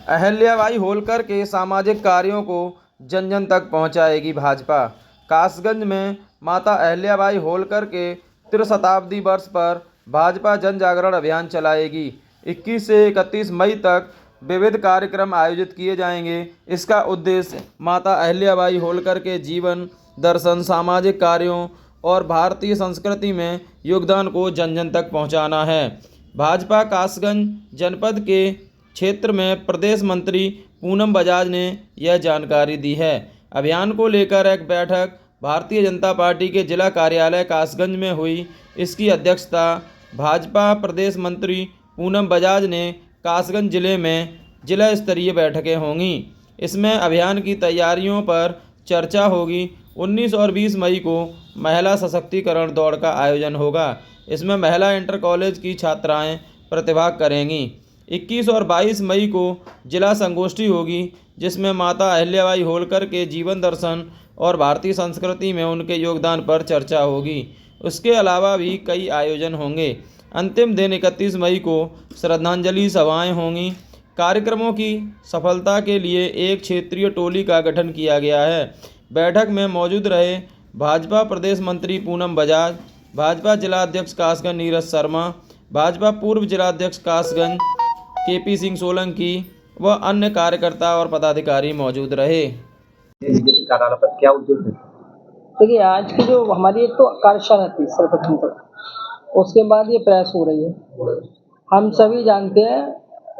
अहिल्याबाई होलकर के सामाजिक कार्यों को जन जन तक पहुंचाएगी भाजपा। कासगंज में माता अहिल्याबाई होलकर के त्रिशताब्दी वर्ष पर भाजपा जन जागरण अभियान चलाएगी। 21 से 31 मई तक विविध कार्यक्रम आयोजित किए जाएंगे। इसका उद्देश्य माता अहिल्याबाई होलकर के जीवन दर्शन, सामाजिक कार्यों और भारतीय संस्कृति में योगदान को जन जन तक पहुंचाना है। भाजपा कासगंज जनपद के क्षेत्र में प्रदेश मंत्री पूनम बजाज ने यह जानकारी दी है। अभियान को लेकर एक बैठक भारतीय जनता पार्टी के जिला कार्यालय कासगंज में हुई। इसकी अध्यक्षता भाजपा प्रदेश मंत्री पूनम बजाज ने कासगंज जिले में जिला स्तरीय बैठकें होंगी। इसमें अभियान की तैयारियों पर चर्चा होगी। 19 और 20 मई को महिला सशक्तिकरण दौड़ का आयोजन होगा। इसमें महिला इंटर कॉलेज की छात्राएं प्रतिभाग करेंगी। 21 और 22 मई को जिला संगोष्ठी होगी, जिसमें माता अहिल्याबाई होलकर के जीवन दर्शन और भारतीय संस्कृति में उनके योगदान पर चर्चा होगी। उसके अलावा भी कई आयोजन होंगे। अंतिम दिन 31 मई को श्रद्धांजलि सभाएं होंगी। कार्यक्रमों की सफलता के लिए एक क्षेत्रीय टोली का गठन किया गया है। बैठक में मौजूद रहे भाजपा प्रदेश मंत्री पूनम बजाज, भाजपा जिलाध्यक्ष कासगंज नीरज शर्मा, भाजपा पूर्व जिलाध्यक्ष कासगंज केपी सिंह सोलंकी व अन्य कार्यकर्ता और पदाधिकारी मौजूद रहे। क्या उद्देश्य है? देखिए, आज की जो हमारी एक तो कार्यशाला थी सर्वप्रथम तो, उसके बाद ये प्रेस हो रही है। हम सभी जानते हैं,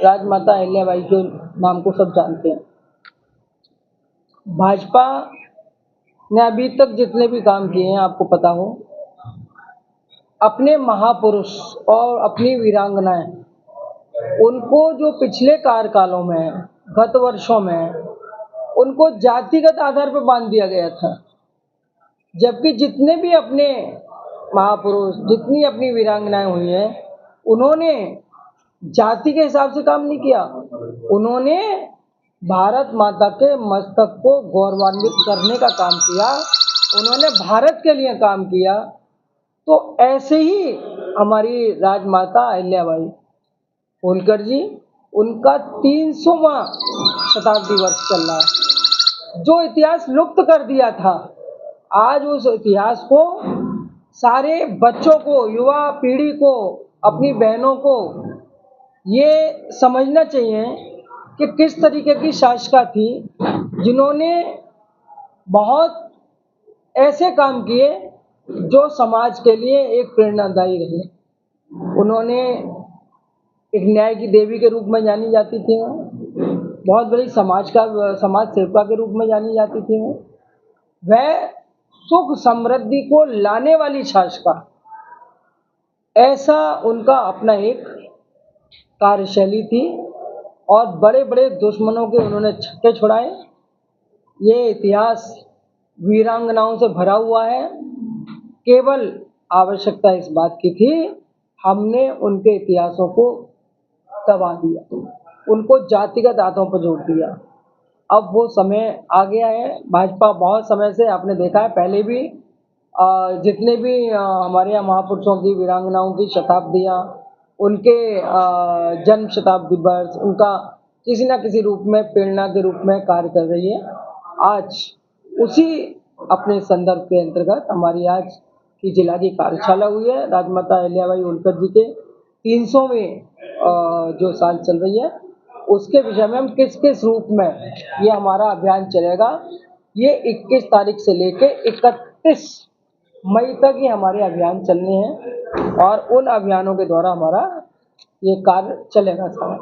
राजमाता अहिल्याबाई के नाम को सब जानते हैं। भाजपा ने अभी तक जितने भी काम किए हैं, आपको पता हो, अपने महापुरुष और अपनी वीरांगनाएं, उनको जो पिछले कार्यकालों में, गत वर्षों में, उनको जातिगत आधार पर बांध दिया गया था। जबकि जितने भी अपने महापुरुष, जितनी अपनी वीरांगनाएं हुई हैं, उन्होंने जाति के हिसाब से काम नहीं किया। उन्होंने भारत माता के मस्तक को गौरवान्वित करने का काम किया। उन्होंने भारत के लिए काम किया। तो ऐसे ही हमारी राजमाता अहिल्याबाई होलकर जी, उनका 300वां शताब्दी वर्ष चल रहा है। जो इतिहास लुप्त कर दिया था, आज उस इतिहास को सारे बच्चों को, युवा पीढ़ी को, अपनी बहनों को ये समझना चाहिए कि किस तरीके की शासिका थी, जिन्होंने बहुत ऐसे काम किए जो समाज के लिए एक प्रेरणादायी रहे। उन्होंने एक न्याय की देवी के रूप में जानी जाती थी। बहुत बड़ी समाज सेविका के रूप में जानी जाती थी। वह सुख समृद्धि को लाने वाली शासिका, ऐसा उनका अपना एक कार्यशैली थी। और बड़े बड़े दुश्मनों के उन्होंने छक्के छुड़ाए। ये इतिहास वीरांगनाओं से भरा हुआ है। केवल आवश्यकता इस बात की थी, हमने उनके इतिहासों को दबा दिया, उनको जातिगत आधारों पर जोड़ दिया। अब वो समय आ गया है। भाजपा बहुत समय से, आपने देखा है, पहले भी जितने भी हमारे यहाँ महापुरुषों की, वीरांगनाओं की शताब्दियाँ, उनके जन्म शताब्दी वर्ष, उनका किसी न किसी रूप में प्रेरणा के रूप में कार्य कर रही है। आज उसी अपने संदर्भ के अंतर्गत हमारी आज की जिला की कार्यशाला हुई है। राजमाता अहिल्याबाई होलकर जी के 300वें जो साल चल रही है, उसके विषय में हम किस किस रूप में ये हमारा अभियान चलेगा, ये 21 तारीख से लेके 31 मई तक ये हमारे अभियान चलने हैं। और उन अभियानों के द्वारा हमारा ये कार्य चलेगा सारा।